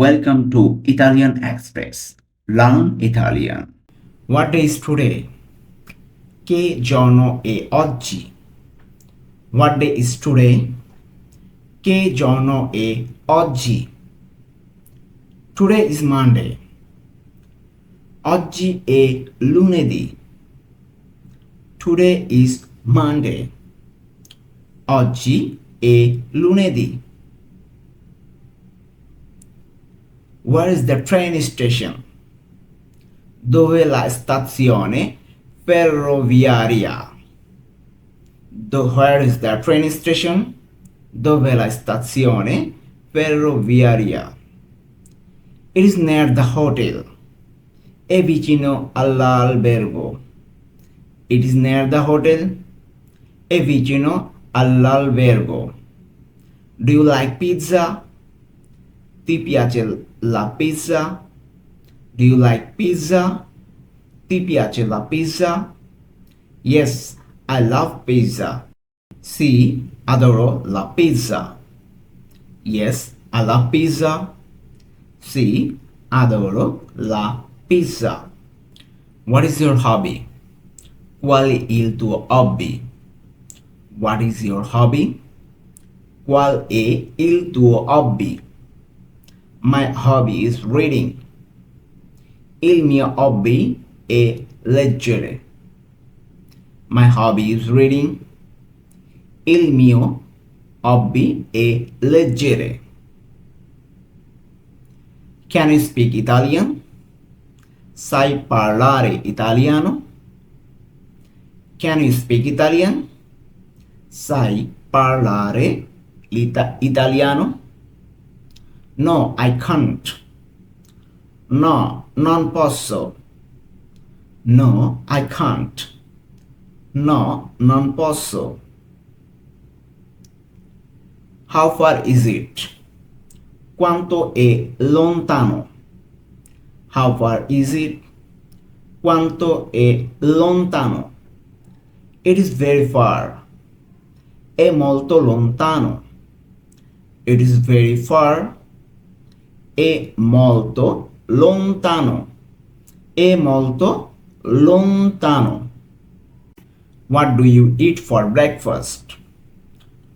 Welcome to Italian Express. Learn Italian. What day is today? Che giorno è oggi? What day is today? Che giorno è oggi? Today is Monday. Oggi è lunedì. Today is Monday. Oggi è lunedì. Where is the train station? Dove è la stazione ferroviaria? Where is the train station? Dove è la stazione ferroviaria? It is near the hotel. È vicino all'albergo. It is near the hotel. È vicino all'albergo. Do you like pizza? Ti piace la pizza? Do you like pizza? Ti piace la pizza? Yes, I love pizza. Sì, adoro la pizza. Yes, I love pizza. Sì, adoro la pizza. What is your hobby? Qual è il tuo hobby? What is your hobby? Qual è il tuo hobby? My hobby is reading. Il mio hobby è leggere. My hobby is reading. Il mio hobby è leggere. Can you speak Italian? Sai parlare italiano? Can you speak Italian? Sai parlare italiano? No, I can't. No, non posso. No, I can't. No, non posso. How far is it? Quanto è lontano? How far is it? Quanto è lontano? It is very far. È molto lontano. It is very far. È molto lontano. È molto lontano. What do you eat for breakfast?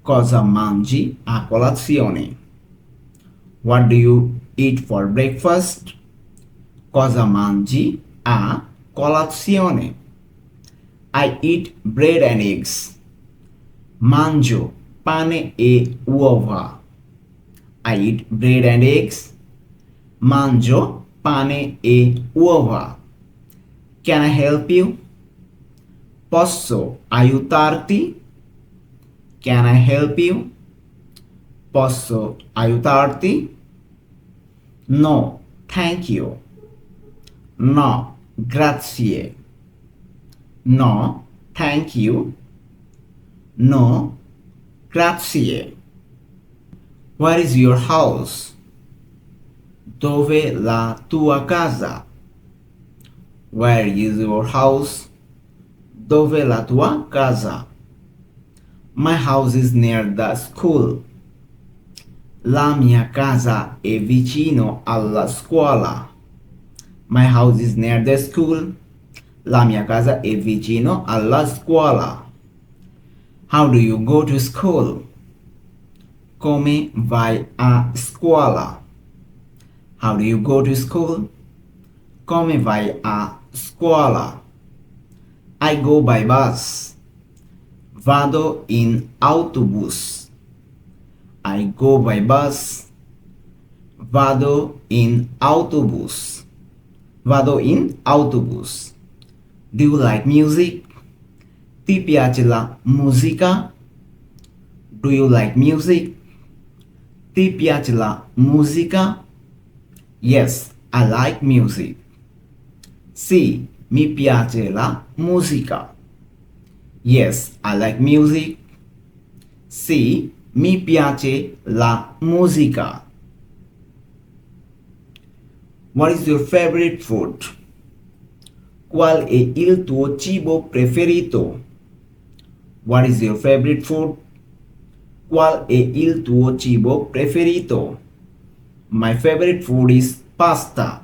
Cosa mangi a colazione? What do you eat for breakfast? Cosa mangi a colazione? I eat bread and eggs. Mangio pane e uova. I eat bread and eggs. Mangio pane e uova. Can I help you? Posso aiutarti? Can I help you? Posso aiutarti? No, thank you. No, grazie. No, thank you. No, grazie. Where is your house? Dove la tua casa? Where is your house? Dove la tua casa? My house is near the school. La mia casa è vicino alla scuola. My house is near the school. La mia casa è vicino alla scuola. How do you go to school? Come vai a scuola? How do you go to school? Come vai a scuola? I go by bus. Vado in autobus. I go by bus. Vado in autobus. Vado in autobus. Do you like music? Ti piace la musica? Do you like music? Ti piace la musica? Yes, I like music. Sì, mi piace la musica. Yes, I like music. Sì, mi piace la musica. What is your favorite food? Qual è il tuo cibo preferito? What is your favorite food? Qual è il tuo cibo preferito? My favorite food is pasta.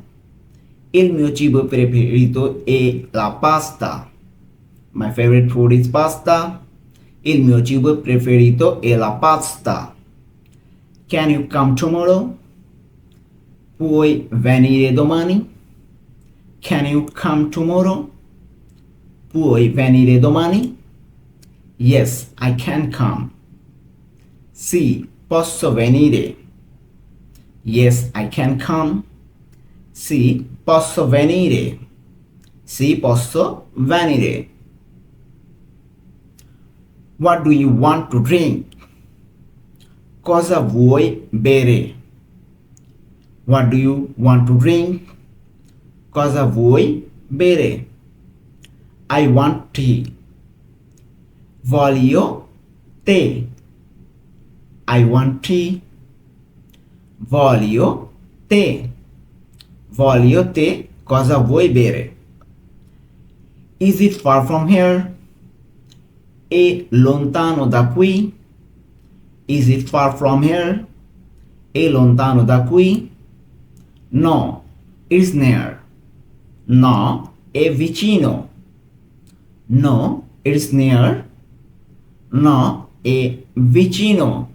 Il mio cibo preferito è la pasta. My favorite food is pasta. Il mio cibo preferito è la pasta. Can you come tomorrow? Puoi venire domani? Can you come tomorrow? Puoi venire domani? Yes, I can come. Sì, posso venire. Yes, I can come. Sì, posso venire. Sì, posso venire. What do you want to drink? Cosa vuoi bere? What do you want to drink? Cosa vuoi bere? I want tea. Voglio tè. I want tea. Voglio tè. Voglio tè. Cosa vuoi bere? Is it far from here? È lontano da qui? Is it far from here? È lontano da qui? No, it's near. No, è vicino. No, it's near. No, è vicino.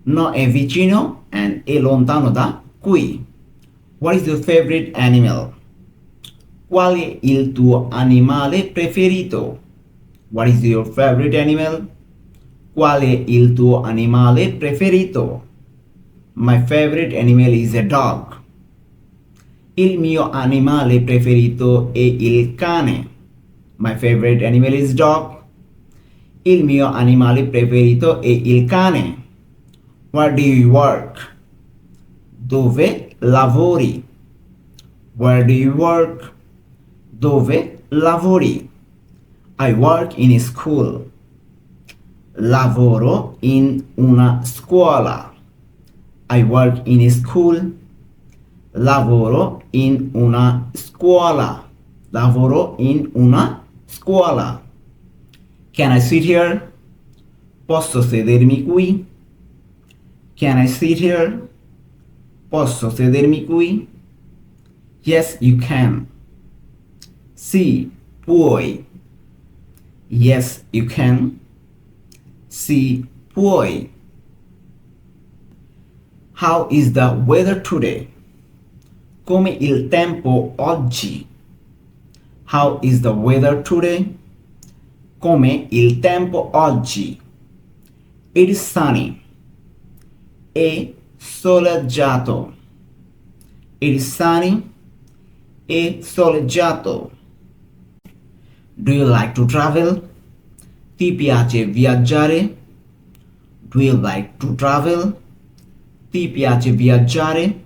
No, è vicino and è lontano da qui. What is your favorite animal? Qual è il tuo animale preferito? What is your favorite animal? Qual è il tuo animale preferito? My favorite animal is a dog. Il mio animale preferito è il cane. My favorite animal is dog. Il mio animale preferito è il cane. Where do you work? Dove lavori? Where do you work? Dove lavori? I work in a school. Lavoro in una scuola. I work in a school. Lavoro in una scuola. Lavoro in una scuola. Can I sit here? Posso sedermi qui? Can I sit here? Posso sedermi qui? Yes, you can. Sì, puoi. Yes, you can. Sì, puoi. How is the weather today? Come il tempo oggi? How is the weather today? Come il tempo oggi? It is sunny. È soleggiato. It is sunny. È soleggiato. Do you like to travel? Ti piace viaggiare? Do you like to travel? Ti piace viaggiare?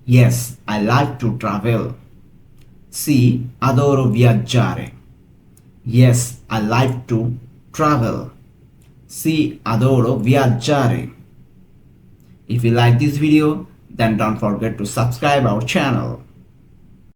Yes, I like to travel. Sì, adoro viaggiare. Yes, I like to travel. Sì, adoro viaggiare. If you like this video, then don't forget to subscribe our channel.